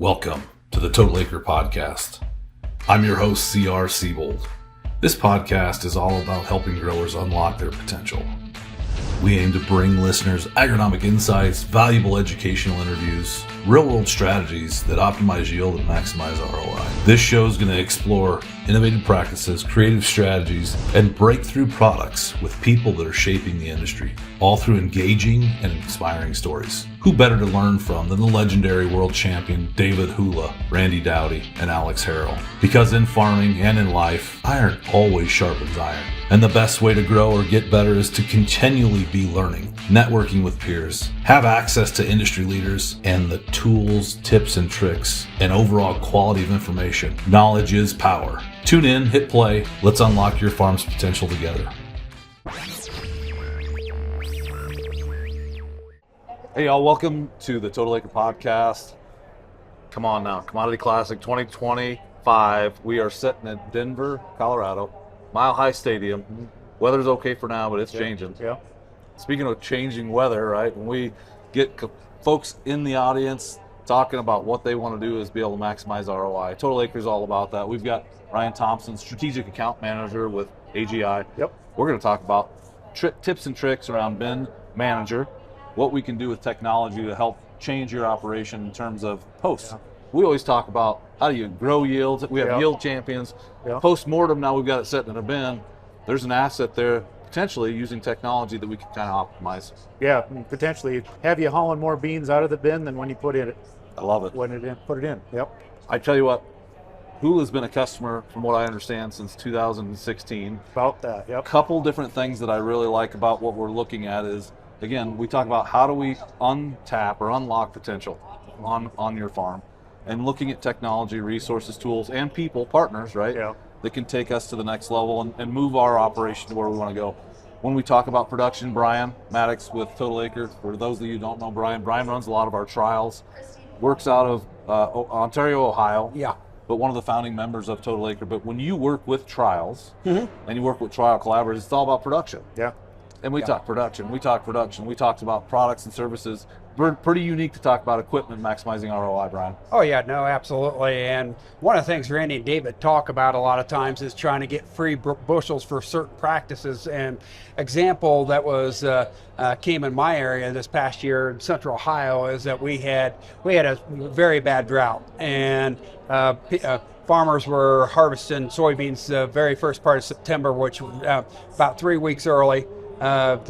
Welcome to the Total Acre Podcast. I'm your host, C.R. Siebold. This podcast is all about helping growers unlock their potential. We aim to bring listeners agronomic insights, valuable educational interviews, real-world strategies that optimize yield and maximize ROI. This show is going to explore innovative practices, creative strategies, and breakthrough products with people that are shaping the industry, all through engaging and inspiring stories. Who better to learn from than the legendary world champion David Hula, Randy Dowdy, and Alex Harrell? Because in farming and in life, iron always sharpens iron. And the best way to grow or get better is to continually be learning, networking with peers, have access to industry leaders, and the tools, tips, and tricks, and overall quality of information. Knowledge is power. Tune in, hit play. Let's unlock your farm's potential together. Hey, y'all, welcome to the Total Acre Podcast. Come on now, Commodity Classic 2025. We are sitting at Denver, Colorado, Mile High Stadium. Weather's okay for now, but it's changing. Yeah. Speaking of changing weather, right, when we get folks in the audience talking about what they want to do is be able to maximize ROI. Total Acre is all about that. We've got Ryan Thompson, Strategic Account Manager with AGI. Yep. We're going to talk about tips and tricks around bin manager, what we can do with technology to help change your operation in terms of posts. Yeah. We always talk about how do you grow yields. We have yield champions. Post-mortem, now we've got it sitting in a bin. There's an asset there, potentially using technology that we can kind of optimize. Yeah, potentially have you hauling more beans out of the bin than when you put it. I love it. Put it in. Yep. I tell you what, Hula's been a customer, from what I understand, since 2016. About that, yep. A couple different things that I really like about what we're looking at is, again, we talk about how do we untap or unlock potential on your farm, and looking at technology, resources, tools, and people, partners, right? Yeah. That can take us to the next level and move our operation to where we want to go. When we talk about production, Brian Maddox with Total Acre, for those of you who don't know Brian runs a lot of our trials, works out of Ontario, Ohio. Yeah. But one of the founding members of Total Acre. But when you work with trials and you work with trial collaborators, it's all about production. Yeah. And we talk production. We talked about products and services. We're pretty unique to talk about equipment maximizing ROI, Brian. Oh yeah, no, absolutely. And one of the things Randy and David talk about a lot of times is trying to get free bushels for certain practices. And example that was came in my area this past year in Central Ohio is that we had a very bad drought, and farmers were harvesting soybeans the very first part of September, which about 3 weeks early. A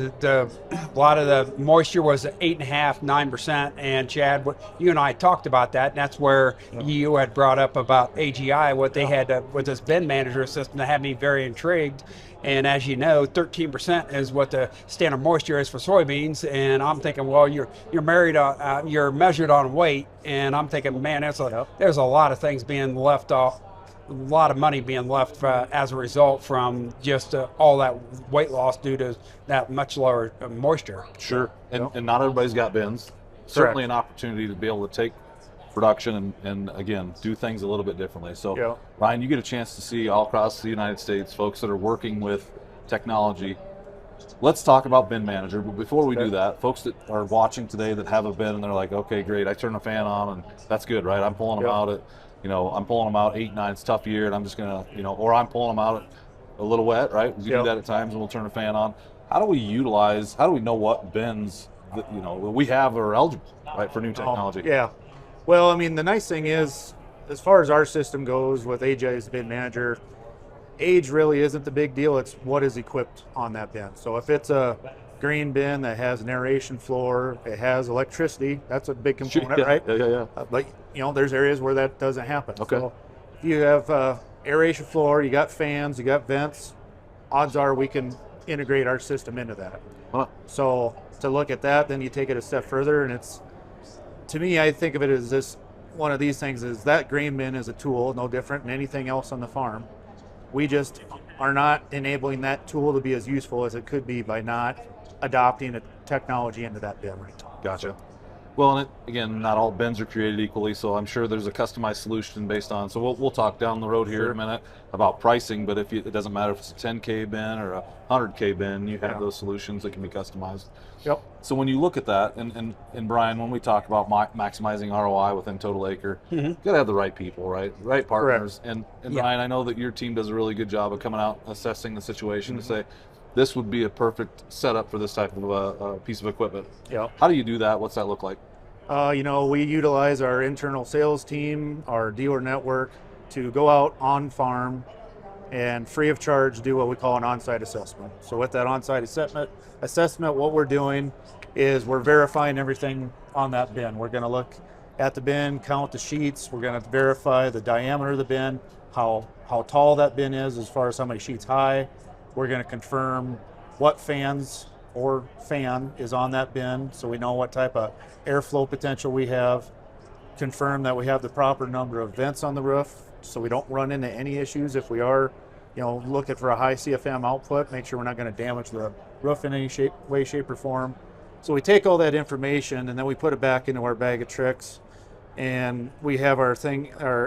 lot of the moisture was 8.5%, 9%, and Chad, you and I talked about that, and that's where you had brought up about AGI, what they had with this bin manager system that had me very intrigued. And as you know, 13% is what the standard moisture is for soybeans, and I'm thinking, well, you're measured on weight, and I'm thinking, man, there's a lot of things being left off. A lot of money being left as a result from just all that weight loss due to that much lower moisture. Sure, and not everybody's got bins. Certainly an opportunity to be able to take production and again, do things a little bit differently. So, Ryan, you get a chance to see all across the United States folks that are working with technology. Let's talk about bin manager, but before we do that, folks that are watching today that have a bin and they're like, okay, great, I turn the fan on and that's good, right? I'm pulling them out at I'm pulling them out 8, 9, it's a tough year, and I'm just going to, or I'm pulling them out a little wet, right? We do that at times, and we'll turn the fan on. How do we know what bins that, we have are eligible, right, for new technology? Well, I mean, the nice thing is, as far as our system goes with AGI's bin manager, age really isn't the big deal. It's what is equipped on that bin. So if it's a green bin that has an aeration floor, it has electricity, that's a big component, right? Yeah. But there's areas where that doesn't happen. Okay. So if you have aeration floor, you got fans, you got vents, odds are we can integrate our system into that. Huh. So to look at that, then you take it a step further, and to me, I think of it as this, one of these things is that grain bin is a tool, no different than anything else on the farm. We just are not enabling that tool to be as useful as it could be by not adopting a technology into that bin right now. Gotcha. Well, and again, not all bins are created equally, so I'm sure there's a customized solution based on. So we'll talk down the road here in a minute about pricing. But it doesn't matter if it's a 10K bin or a 100K bin, you have those solutions that can be customized. Yep. So when you look at that, and Brian, when we talk about maximizing ROI within Total Acre, you got to have the right people, right partners. And Brian, I know that your team does a really good job of coming out, assessing the situation to say, this would be a perfect setup for this type of a piece of equipment. Yeah. How do you do that? What's that look like? We utilize our internal sales team, our dealer network, to go out on farm and free of charge do what we call an on-site assessment. So with that on-site assessment, what we're doing is we're verifying everything on that bin. We're going to look at the bin, count the sheets. We're going to verify the diameter of the bin, how tall that bin is as far as how many sheets high. We're going to confirm what fans or fan is on that bin, so we know what type of airflow potential we have. Confirm that we have the proper number of vents on the roof, so we don't run into any issues if we are, looking for a high CFM output. Make sure we're not going to damage the roof in any way, shape, or form. So we take all that information and then we put it back into our bag of tricks, and we have our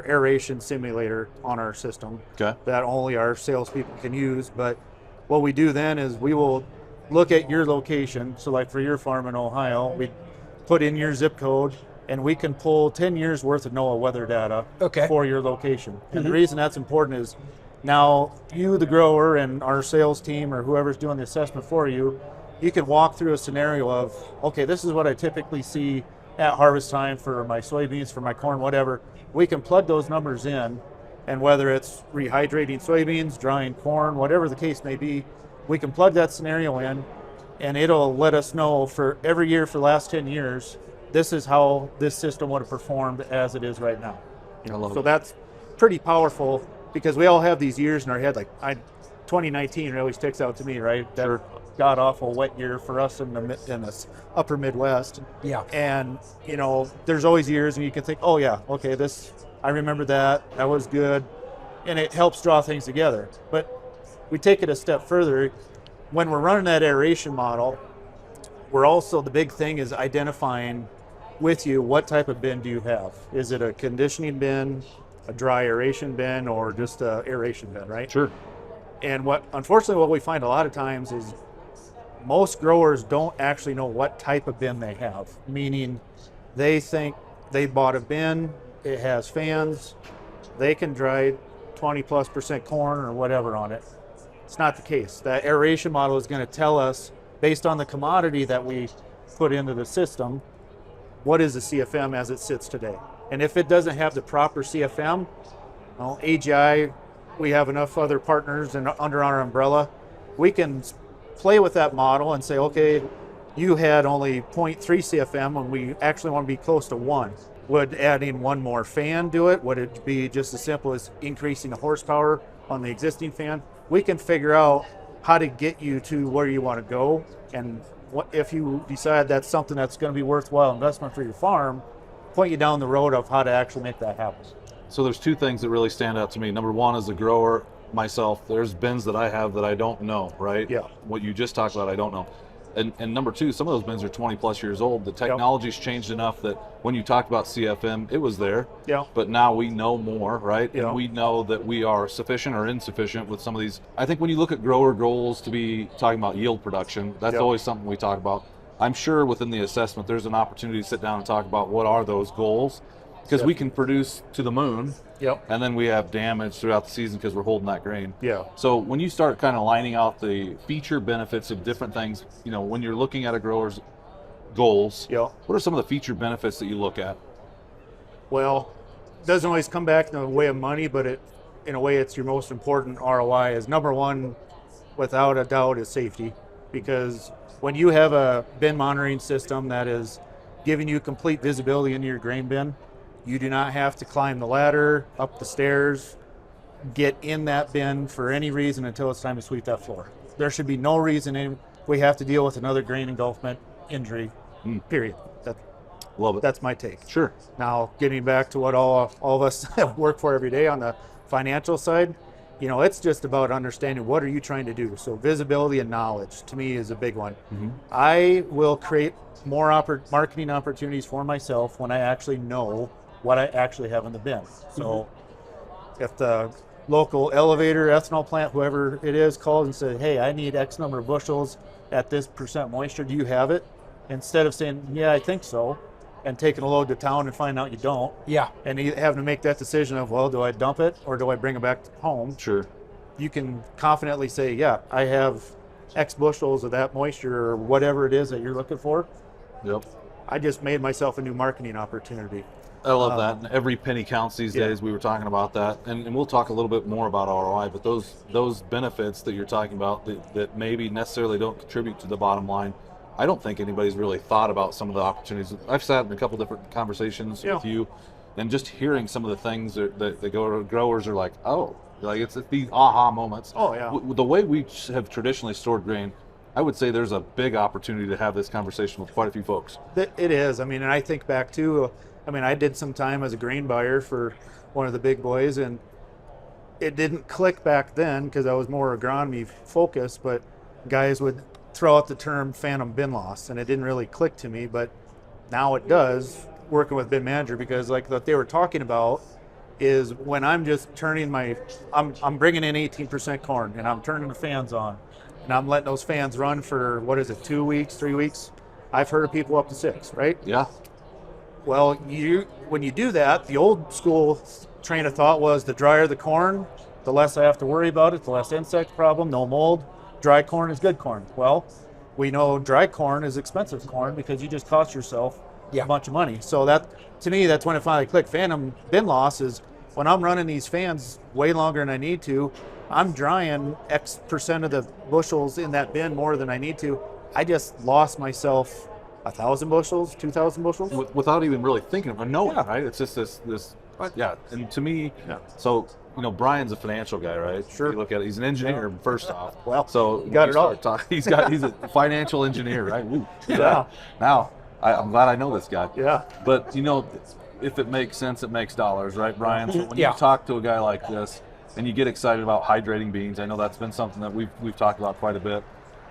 aeration simulator on our system that only our salespeople can use. But what we do then is we will look at your location. So like for your farm in Ohio, we put in your zip code and we can pull 10 years worth of NOAA weather data for your location. And the reason that's important is now you, the grower, and our sales team or whoever's doing the assessment for you, you can walk through a scenario of, okay, this is what I typically see at harvest time for my soybeans, for my corn, whatever. We can plug those numbers in, and whether it's rehydrating soybeans, drying corn, whatever the case may be, we can plug that scenario in, and it'll let us know for every year for the last 10 years, this is how this system would have performed as it is right now. So that's pretty powerful, because we all have these years in our head. Like 2019 really sticks out to me, right? That god awful wet year for us in the upper Midwest. Yeah. And there's always years, and you can think, oh yeah, okay, I remember that was good, and it helps draw things together. But we take it a step further. When we're running that aeration model, we're also, the big thing is identifying with you what type of bin do you have. Is it a conditioning bin, a dry aeration bin, or just a aeration bin, right? Sure. And unfortunately what we find a lot of times is most growers don't actually know what type of bin they have, meaning they think they bought a bin, it has fans, they can dry 20+% corn or whatever on it. It's not the case. That aeration model is going to tell us, based on the commodity that we put into the system, what is the CFM as it sits today. And if it doesn't have the proper CFM, AGI, we have enough other partners under our umbrella, we can play with that model and say, okay, you had only 0.3 CFM when we actually want to be close to 1. Would adding one more fan do it? Would it be just as simple as increasing the horsepower on the existing fan? We can figure out how to get you to where you want to go, and if you decide that's something that's going to be worthwhile investment for your farm, point you down the road of how to actually make that happen. So there's two things that really stand out to me. Number one, as a grower myself, there's bins that I have that I don't know, right? Yeah. What you just talked about, I don't know. And number two, some of those bins are 20 plus years old. The technology's changed enough that when you talked about CFM, it was there. Yeah. But now we know more, right? Yeah. And we know that we are sufficient or insufficient with some of these. I think when you look at grower goals to be talking about yield production, that's always something we talk about. I'm sure within the assessment, there's an opportunity to sit down and talk about what are those goals, because we can produce to the moon. Yep. And then we have damage throughout the season because we're holding that grain. Yeah. So when you start kind of lining out the feature benefits of different things, when you're looking at a grower's goals, what are some of the feature benefits that you look at? Well, it doesn't always come back in the way of money, but in a way it's your most important ROI. Is number one, without a doubt, is safety. Because when you have a bin monitoring system that is giving you complete visibility into your grain bin, you do not have to climb the ladder, up the stairs, get in that bin for any reason until it's time to sweep that floor. There should be no reason we have to deal with another grain engulfment injury, period. Love it. That's my take. Sure. Now, getting back to what all of us work for every day on the financial side, it's just about understanding what are you trying to do. So visibility and knowledge to me is a big one. I will create more marketing opportunities for myself when I actually know what I actually have in the bin. So if the local elevator, ethanol plant, whoever it is, calls and says, hey, I need X number of bushels at this % moisture, do you have it? Instead of saying, yeah, I think so, and taking a load to town and finding out you don't. Yeah. And you having to make that decision of, well, do I dump it or do I bring it back home? Sure. You can confidently say, yeah, I have X bushels of that moisture or whatever it is that you're looking for. Yep. I just made myself a new marketing opportunity. I love that. And every penny counts these days. We were talking about that, and we'll talk a little bit more about ROI. But those benefits that you're talking about that maybe necessarily don't contribute to the bottom line, I don't think anybody's really thought about some of the opportunities. I've sat in a couple different conversations with you, and just hearing some of the things that the growers are like, oh, like it's these aha moments. Oh yeah. The way we have traditionally stored grain, I would say there's a big opportunity to have this conversation with quite a few folks. It is. I mean, and I think back to, I did some time as a grain buyer for one of the big boys, and it didn't click back then because I was more agronomy focused, but guys would throw out the term phantom bin loss, and it didn't really click to me, but now it does working with bin manager, because like what they were talking about is when I'm just turning I'm bringing in 18% corn and I'm turning the fans on and I'm letting those fans run for, 2 weeks, 3 weeks. I've heard of people up to 6, right? Yeah. Well, when you do that, the old school train of thought was the drier the corn, the less I have to worry about it, the less insect problem, no mold. Dry corn is good corn. Well, we know dry corn is expensive corn because you just cost yourself a bunch of money. So that, to me, that's when it finally clicked. Phantom bin loss is when I'm running these fans way longer than I need to, I'm drying X% of the bushels in that bin more than I need to. I just lost myself 1,000 bushels, 2,000 bushels. Without even really thinking of it, knowing, right? It's just this, and to me, so, Brian's a financial guy, right? Sure. You look at it, he's an engineer, first off. Well, so you got it all. He's a financial engineer, right? Woo. Yeah. Now, I'm glad I know this guy. Yeah. But, if it makes sense, it makes dollars, right, Brian? So when you talk to a guy like this and you get excited about hydrating beans, I know that's been something that we've talked about quite a bit.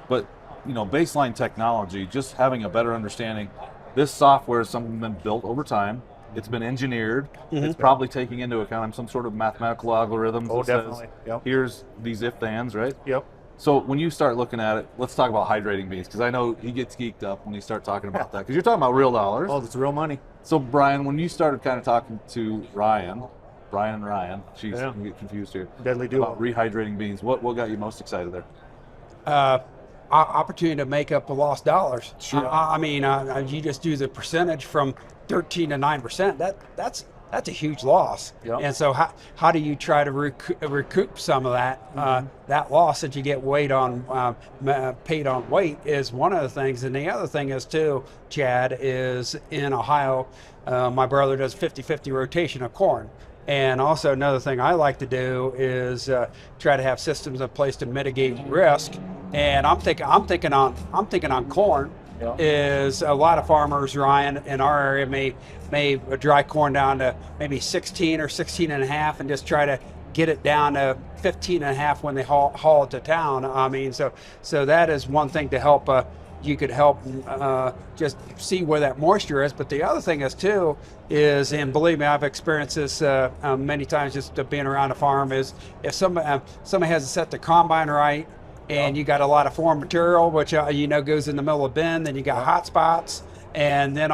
But, baseline technology, just having a better understanding, this software is something that's been built over time. It's been engineered. It's probably taking into account some sort of mathematical algorithms. Oh, that definitely. Says, here's these if-thans, right? Yep. So when you start looking at it, let's talk about hydrating beans, because I know he gets geeked up when you start talking about that, because you're talking about real dollars. Oh, it's real money. So Brian, when you started kind of talking to Brian and Ryan, jeez, I'm getting confused here. Deadly duo. About rehydrating beans, what got you most excited there? Opportunity to make up the lost dollars. Sure. You just do the percentage from 13 to 9%. That's a huge loss. Yep. And so how do you try to recoup some of that that loss that you get paid on weight is one of the things. And the other thing is too, Chad, is in Ohio, my brother does 50-50 rotation of corn. And also another thing I like to do is try to have systems in place to mitigate risk. And I'm thinking on corn. Yeah. Is a lot of farmers, Ryan, in our area may dry corn down to maybe 16 or 16 and a half and just try to get it down to 15 and a half when they haul it to town. So that is one thing to help. You could help just see where that moisture is. But the other thing is too is, and believe me, I've experienced this many times just being around a farm, is if somebody hasn't set the combine right, and you got a lot of foreign material, which goes in the middle of the bin, then you got hot spots, and then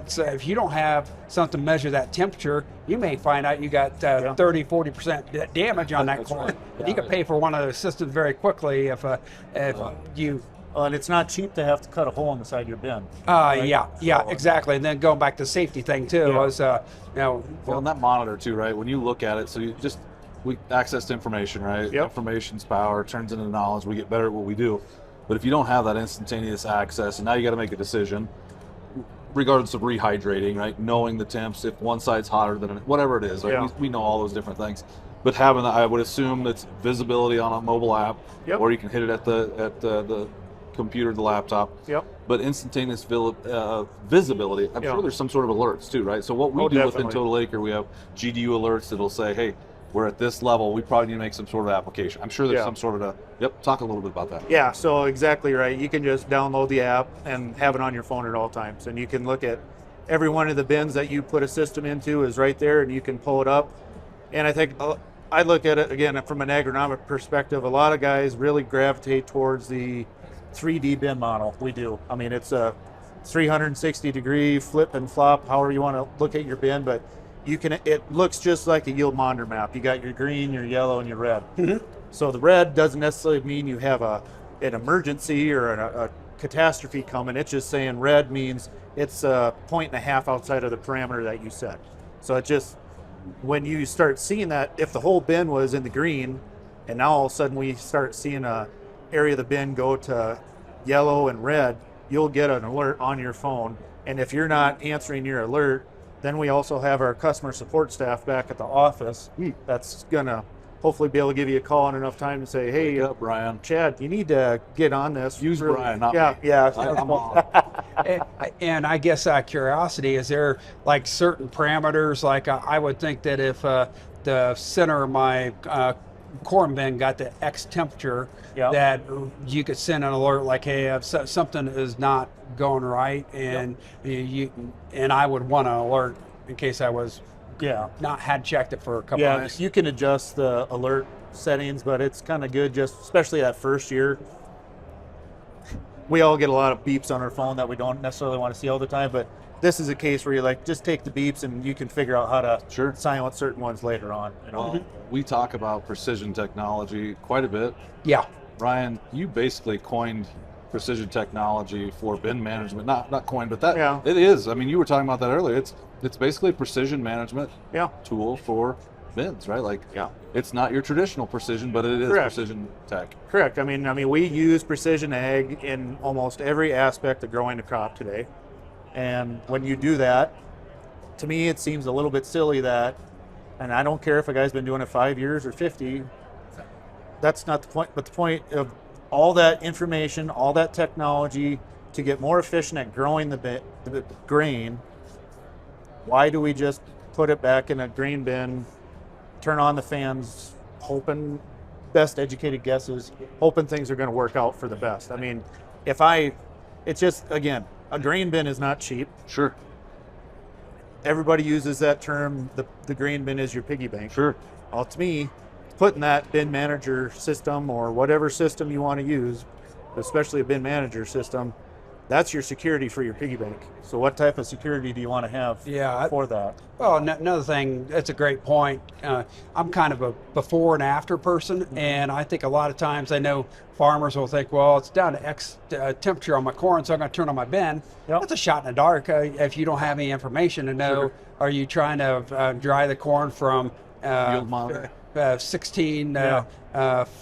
so if you don't have something to measure that temperature, you may find out you got 30-40% damage on that corn. You can pay for one of those systems very quickly if you. And it's not cheap to have to cut a hole in the side of your bin. Exactly. And then going back to the safety thing too, was well, and that monitor too, right? When you look at it, so we access to information, right? Yep. Information's power, turns into knowledge. We get better at what we do. But if you don't have that instantaneous access, and now you got to make a decision, regardless of rehydrating, right? Knowing the temps, if one side's hotter than whatever it is, right? Yeah. We know all those different things. But having that, I would assume that's visibility on a mobile app, or you can hit it at the computer, the laptop. Yep. But instantaneous visibility, I'm sure there's some sort of alerts too, right? So what we do definitely. within Total Acre, we have GDU alerts that'll say, hey, we're at this level, we probably need to make some sort of application. I'm sure there's Yeah. some sort of talk a little bit about that. Yeah, so exactly right. You can just download the app and have it on your phone at all times. And you can look at every one of the bins that you put a system into is right there, and you can pull it up. And I think I look at it, again, from an agronomic perspective, a lot of guys really gravitate towards the 3D bin model. We do. I mean, it's a 360-degree flip and flop, however you want to look at your bin, but it looks just like a yield monitor map. You got your green, your yellow, and your red. Mm-hmm. So the red doesn't necessarily mean you have an emergency or a catastrophe coming. It's just saying red means it's 1.5 outside of the parameter that you set. So it just, when you start seeing that, if the whole bin was in the green, and now all of a sudden we start seeing a area of the bin go to yellow and red, you'll get an alert on your phone. And if you're not answering your alert, then we also have our customer support staff back at the office that's gonna hopefully be able to give you a call in enough time to say, hey, Wake up, Brian. Chad, you need to get on this. Use Brian, not yeah, me. yeah. I'm on. And I guess out of curiosity, is there like certain parameters? Like I would think that if the center of my corn bin got to X temperature, Yep. that you could send an alert like, hey, if something is not going right, and and I would want to alert in case I was Yeah. not had checked it for a couple Yeah, of minutes. you can adjust the alert settings, but it's kind of good, just especially that first year. We all get a lot of beeps on our phone that we don't necessarily want to see all the time, but this is a case where you like just take the beeps and you can figure out how to silence certain ones later on. You know? Well, we talk about precision technology quite a bit. Yeah. Ryan, you basically coined precision technology for bin management. Not coined, but that Yeah. it is. I mean, you were talking about that earlier. It's basically a precision management Yeah. tool for bins, right? Like, Yeah. it's not your traditional precision, but it is Correct. precision tech. Correct. I mean, we use precision ag in almost every aspect of growing a crop today. And when you do that, to me, it seems a little bit silly that, and I don't care if a guy's been doing it 5 years or 50, that's not the point. But the point of all that information, all that technology to get more efficient at growing the grain, why do we just put it back in a grain bin, turn on the fans, hoping, best educated guesses, hoping things are going to work out for the best? I mean, it's just, again, a grain bin is not cheap. Sure. Everybody uses that term, the grain bin is your piggy bank. Sure. Well, to me, putting that bin manager system or whatever system you want to use, especially a bin manager system, that's your security for your piggy bank. So what type of security do you want to have for that? Well, another thing, that's a great point. I'm kind of a before and after person, and I think a lot of times I know farmers will think, well, it's down to X temperature on my corn, so I'm going to turn on my bin. Yep. That's a shot in the dark if you don't have any information to know. Are you trying to dry the corn from Yield monitor. 16,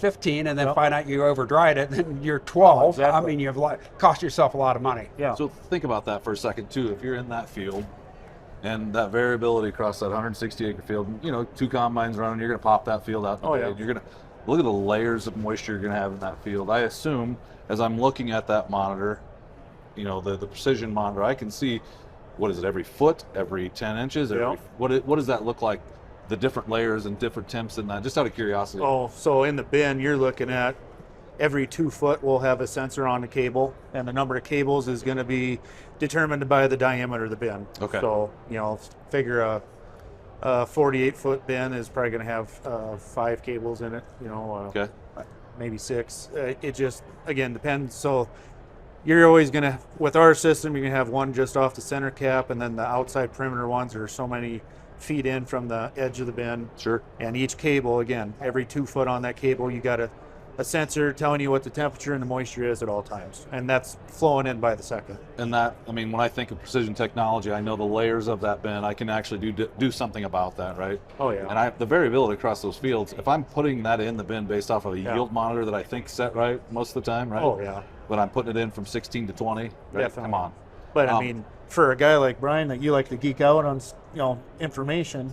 15, and then find out you over dried it, then you're 12. Exactly. I mean, you've cost yourself a lot of money. Yeah. So think about that for a second too. If you're in that field and that variability across that 160 acre field, 2 combines running, you're going to pop that field out. Yeah. You're going to look at the layers of moisture you're going to have in that field. I assume as I'm looking at that monitor, the precision monitor, I can see, what is it, every foot, every 10 inches? What does that look like? The different layers and different temps in that, just out of curiosity. Oh, so in the bin, you're looking at every 2 foot will have a sensor on the cable, and the number of cables is going to be determined by the diameter of the bin. Okay. So, figure a 48-foot bin is probably going to have 5 cables in it, Okay. maybe 6. It just, again, depends. So you're always going to, with our system, you're going to have one just off the center cap, and then the outside perimeter ones are so many feet in from the edge of the bin. Sure. And each cable, again, every 2 foot on that cable, you got a sensor telling you what the temperature and the moisture is at all times. And that's flowing in by the second. And that, when I think of precision technology, I know the layers of that bin. I can actually do something about that, right? Oh, yeah. And the variability across those fields, if I'm putting that in the bin based off of a yield monitor that I think set right most of the time, right? Oh, yeah. But I'm putting it in from 16 to 20, right? Definitely. Come on. But for a guy like Brian that you like to geek out on, information,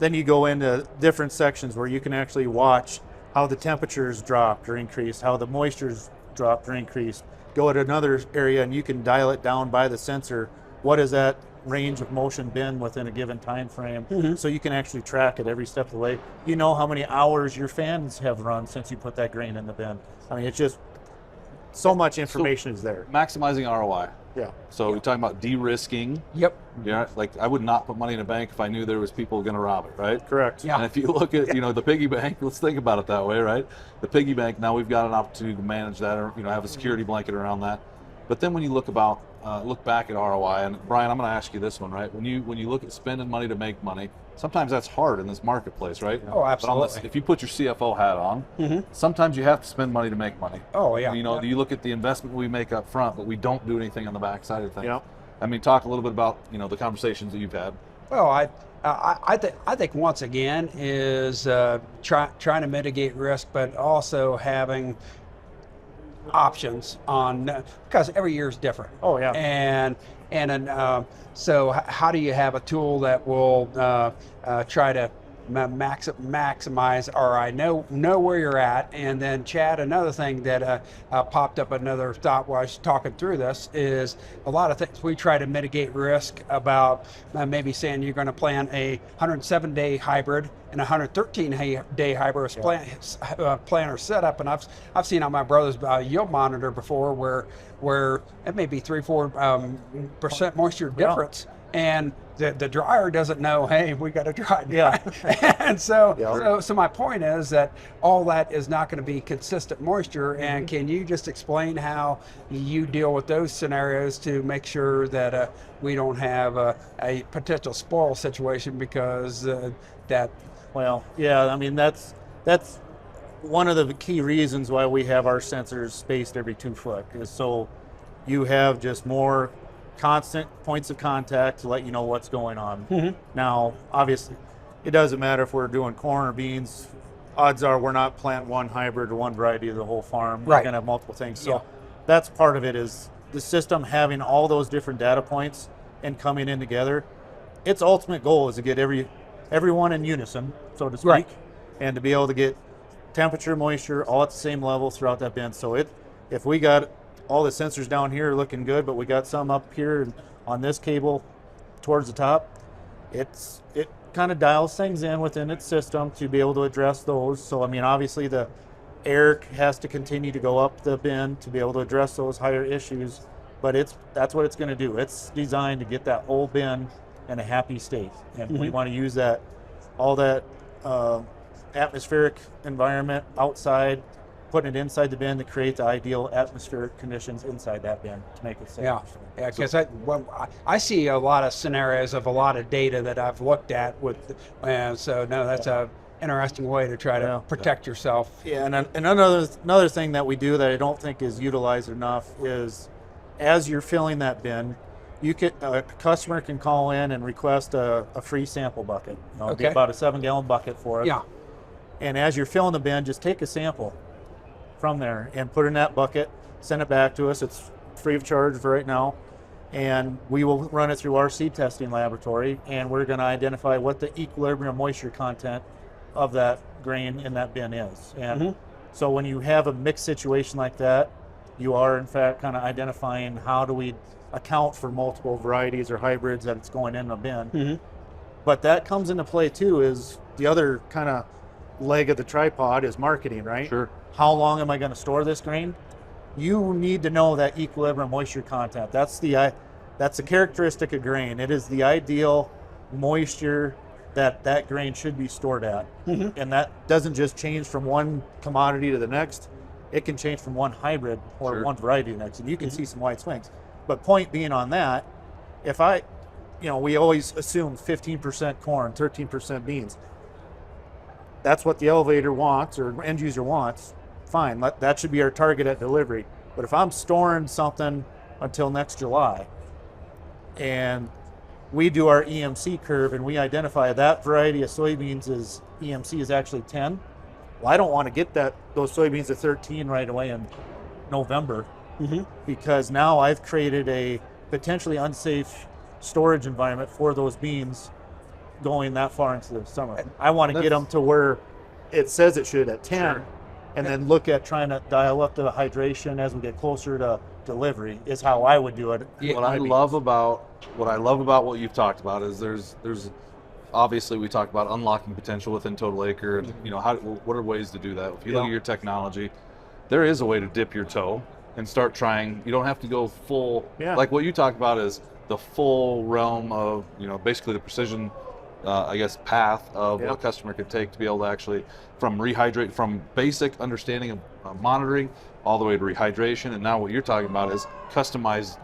then you go into different sections where you can actually watch how the temperatures dropped or increased, how the moisture's dropped or increased. Go at another area and you can dial it down by the sensor. What is that range of motion bin within a given time frame, so you can actually track it every step of the way. You know how many hours your fans have run since you put that grain in the bin. I mean, it's just so much information is there. Maximizing ROI. Yeah. So we're talking about de-risking. Yep. Yeah, like I would not put money in a bank if I knew there was people going to rob it, right? Correct. Yeah. And if you look at, the piggy bank, let's think about it that way, right? The piggy bank, now we've got an opportunity to manage that, or have a security blanket around that. But then when you look back at ROI, and Brian, I'm going to ask you this one, right? When you look at spending money to make money, sometimes that's hard in this marketplace, right? Oh, absolutely. But if you put your CFO hat on, sometimes you have to spend money to make money. Oh, yeah. You look at the investment we make up front, but we don't do anything on the back side of things. Yeah. I mean, talk a little bit about the conversations that you've had. Well, I think once again is trying to mitigate risk, but also having options on, because every year is different. Oh, yeah. So how do you have a tool that will try to maximize ROI, know where you're at? And then, Chad, another thing that popped up, another thought while I was talking through this, is a lot of things we try to mitigate risk about, maybe saying you're going to plan a 107-day hybrid and a 113-day hybrid planner setup. And I've seen on my brother's yield monitor before where it may be 3-4% moisture difference. And the dryer doesn't know, hey, we got to dry. Yeah. And so my point is that all that is not going to be consistent moisture. And can you just explain how you deal with those scenarios to make sure that we don't have a potential spoil situation because that. Well, yeah, I mean, that's one of the key reasons why we have our sensors spaced every 2 foot, is so you have just more constant points of contact to let you know what's going on. Now, obviously, it doesn't matter if we're doing corn or beans. Odds are we're not planting one hybrid or one variety of the whole farm. We're going to have multiple things. So that's part of it, is the system having all those different data points and coming in together. Its ultimate goal is to get everyone in unison, so to speak, and to be able to get temperature, moisture, all at the same level throughout that bin. So if we got all the sensors down here looking good, but we got some up here on this cable towards the top, it kind of dials things in within its system to be able to address those. So, I mean, obviously the air has to continue to go up the bin to be able to address those higher issues, but that's what it's going to do. It's designed to get that whole bin in a happy state. And we want to use all that atmospheric environment outside, putting it inside the bin to create the ideal atmospheric conditions inside that bin to make it safe. Yeah, because I see a lot of scenarios of a lot of data that I've looked at that's a interesting way to try to protect yourself. Yeah, and another thing that we do that I don't think is utilized enough is, as you're filling that bin, a customer can call in and request a free sample bucket. It'd be about a 7-gallon bucket for us. Yeah. And as you're filling the bin, just take a sample from there and put it in that bucket, send it back to us. It's free of charge for right now. And we will run it through our seed testing laboratory, and we're going to identify what the equilibrium moisture content of that grain in that bin is. And so when you have a mixed situation like that, you are in fact kind of identifying how do we account for multiple varieties or hybrids that it's going in a bin. But that comes into play too, is the other kind of leg of the tripod is marketing, right? Sure. How long am I going to store this grain? You need to know that equilibrium moisture content. That's the characteristic of grain. It is the ideal moisture that grain should be stored at. And that doesn't just change from one commodity to the next. It can change from one hybrid or one variety to the next, and you can see some wide swings. But point being on that, if we always assume 15% corn, 13% beans. That's what the elevator wants or end user wants. Fine, that should be our target at delivery. But if I'm storing something until next July, and we do our EMC curve and we identify that variety of soybeans as EMC is actually 10, well, I don't want to get those soybeans at 13 right away in November, because now I've created a potentially unsafe storage environment for those beans going that far into the summer. I want to get them to where it says it should at 10, and then look at trying to dial up the hydration as we get closer to delivery is how I would do it. What I love about what I love about what you've talked about is there's obviously we talked about unlocking potential within Total Acre, and what are ways to do that? If you look at your technology, there is a way to dip your toe and start trying. You don't have to go full. Like what you talked about is the full realm of basically the precision, I guess, path of what a customer could take to be able to actually from basic understanding of monitoring all the way to rehydration, and now what you're talking about is customized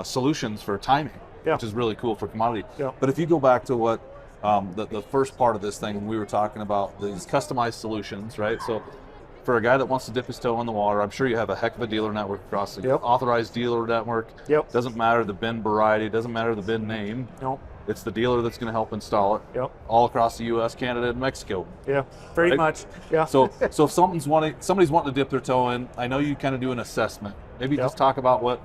solutions for timing, which is really cool for commodity. But if you go back to what the first part of this thing, we were talking about these customized solutions, right? So for a guy that wants to dip his toe in the water, I'm sure you have a heck of a dealer network across the authorized dealer network. Doesn't matter the bin variety, doesn't matter the bin name. It's the dealer that's going to help install it all across the U.S., Canada, and Mexico. Pretty much. So if somebody's wanting to dip their toe in, I know you kind of do an assessment. Maybe just talk about what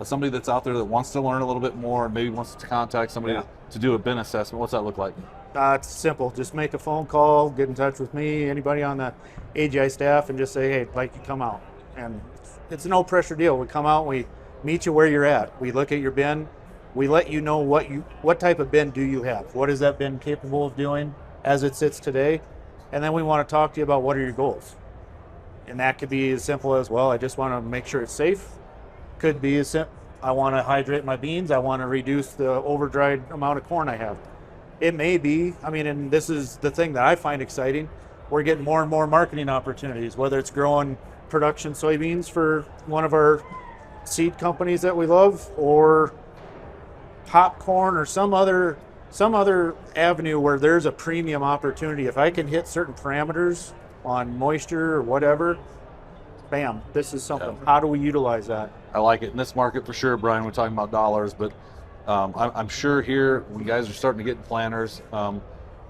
somebody that's out there that wants to learn a little bit more and maybe wants to contact somebody to do a bin assessment. What's that look like? It's simple. Just make a phone call, get in touch with me, anybody on the AGI staff, and just say, hey, I'd like you to come out. And it's a no pressure deal. We come out, we meet you where you're at. We look at your bin. We let you know what type of bin do you have? What is that bin capable of doing as it sits today? And then we want to talk to you about what are your goals. And that could be as simple as, well, I just want to make sure it's safe. Could be as simple, I want to hydrate my beans. I want to reduce the over-dried amount of corn I have. It may be, and this is the thing that I find exciting, we're getting more and more marketing opportunities, whether it's growing production soybeans for one of our seed companies that we love, or popcorn, or some other avenue where there's a premium opportunity. If I can hit certain parameters on moisture or whatever, bam, this is something. How do we utilize that? I like it in this market for sure, Brian. We're talking about dollars, but I'm sure here when guys are starting to get in planners,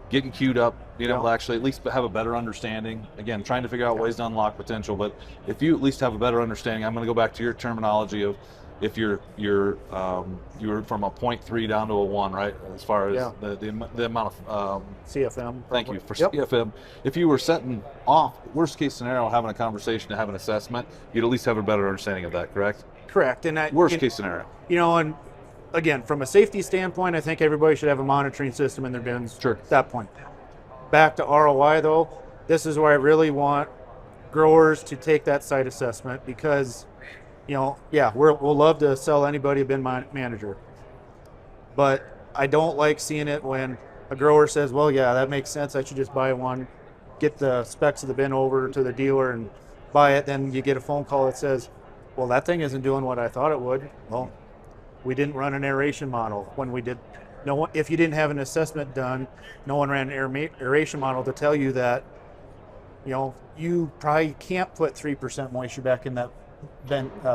getting queued up, being able to actually at least have a better understanding. Again, trying to figure out ways to unlock potential, but if you at least have a better understanding, I'm going to go back to your terminology of if you're from a 0.3 down to a 1, right? As far as the amount of CFM. Thank you for CFM. If you were setting off worst case scenario, having a conversation to have an assessment, you'd at least have a better understanding of that. Correct. And that worst case scenario. And again, from a safety standpoint, I think everybody should have a monitoring system in their bins. At that point. Back to ROI though, this is where I really want growers to take that site assessment, because we'll love to sell anybody a bin manager, but I don't like seeing it when a grower says, well, that makes sense, I should just buy one, get the specs of the bin over to the dealer and buy it. Then you get a phone call that says, well, that thing isn't doing what I thought it would. Well, we didn't run an aeration model when we did. If you didn't have an assessment done, no one ran an aeration model to tell you that, you probably can't put 3% moisture back in that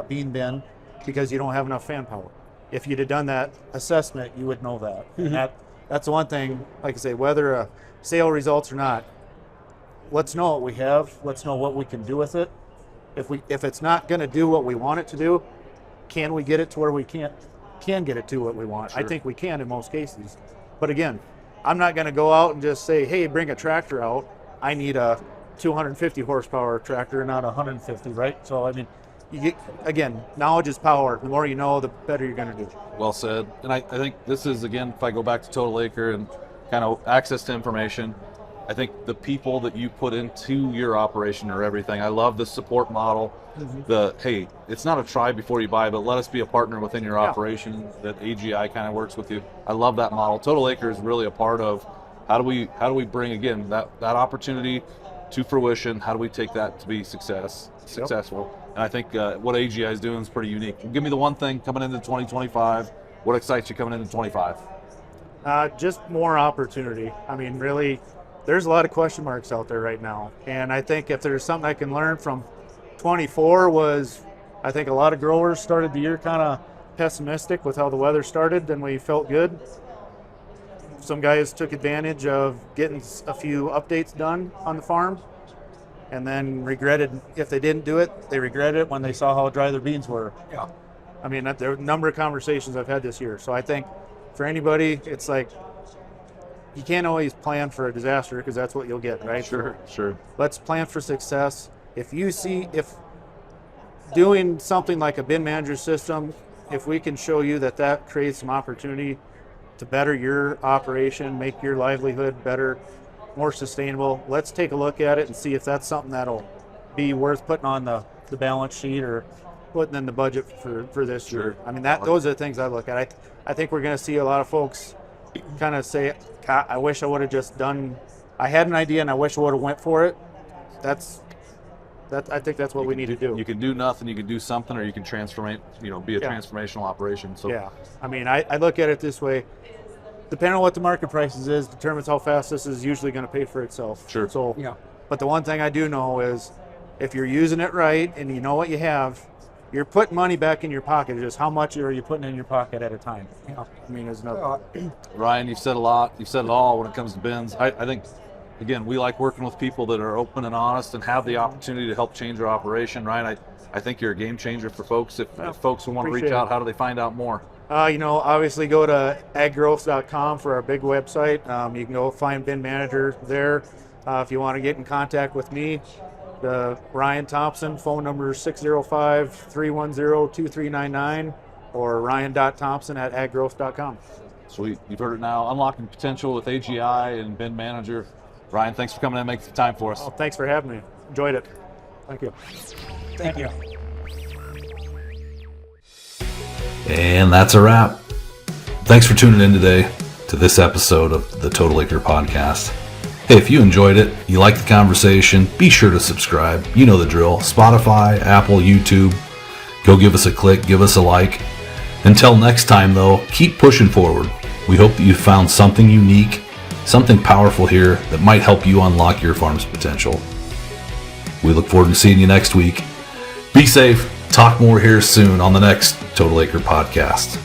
bean bin because you don't have enough fan power. If you'd have done that assessment, you would know that. And that's the one thing, like I say, whether a sale results or not, let's know what we have. Let's know what we can do with it. If it's not going to do what we want it to do, can we get it to where we can get it to what we want? I think we can in most cases. But again, I'm not going to go out and just say, hey, bring a tractor out. I need a 250 horsepower tractor, not 150, right? So, again, knowledge is power. The more you know, the better you're going to do. Well said. And I think this is, again, if I go back to Total Acre and kind of access to information, I think the people that you put into your operation are everything. I love the support model. Hey, it's not a try before you buy, but let us be a partner within your operation that AGI kind of works with you. I love that model. Total Acre is really a part of how do we bring, again, that opportunity to fruition. How do we take that to be successful? And I think what AGI is doing is pretty unique. Give me the one thing coming into 2025. What excites you coming into 25? Just more opportunity. Really, there's a lot of question marks out there right now. And I think if there's something I can learn from 24 was, I think a lot of growers started the year kind of pessimistic with how the weather started, then we felt good. Some guys took advantage of getting a few updates done on the farm, and then regretted, if they didn't do it, they regretted it when they saw how dry their beans were. There are a number of conversations I've had this year. So I think for anybody, it's like, you can't always plan for a disaster because that's what you'll get, right? Sure. Let's plan for success. If doing something like a bin manager system if we can show you that creates some opportunity to better your operation, make your livelihood better, more sustainable, let's take a look at it and see if that's something that'll be worth putting on the balance sheet or putting in the budget for this year. I mean, those are the things I look at. I think we're going to see a lot of folks kind of say, God, I wish I would have just done, I had an idea and I wish I would have went for it. I think that's what we need to do. You can do nothing, you can do something, or you can transform, be a transformational operation. So yeah, I mean, I look at it this way. Depending on what the market prices is, determines how fast this is usually going to pay for itself. Sure. So, but the one thing I do know is if you're using it right and you know what you have, you're putting money back in your pocket. It's just how much are you putting in your pocket at a time? I mean, there's no. Ryan, you've said a lot. You've said it all when it comes to bins. I think, again, we like working with people that are open and honest and have the opportunity to help change their operation. Ryan, I think you're a game changer for folks. If folks want to reach out, how do they find out more? Obviously go to aggrowth.com for our big website. You can go find bin manager there. If you want to get in contact with me, Ryan Thompson, phone number is 605-310-2399 or ryan.thompson@aggrowth.com. Sweet. You've heard it now. Unlocking potential with AGI and bin manager. Ryan, thanks for coming in and making the time for us. Oh, thanks for having me. Enjoyed it. Thank you. Thank you. And that's a wrap. Thanks for tuning in today to this episode of the Total Acre Podcast. Hey, if you enjoyed it, you like the conversation, be sure to subscribe. You know the drill. Spotify, Apple, YouTube. Go give us a click, give us a like. Until next time, though, keep pushing forward. We hope that you found something unique, something powerful here that might help you unlock your farm's potential. We look forward to seeing you next week. Be safe. Talk more here soon on the next Total Acre Podcast.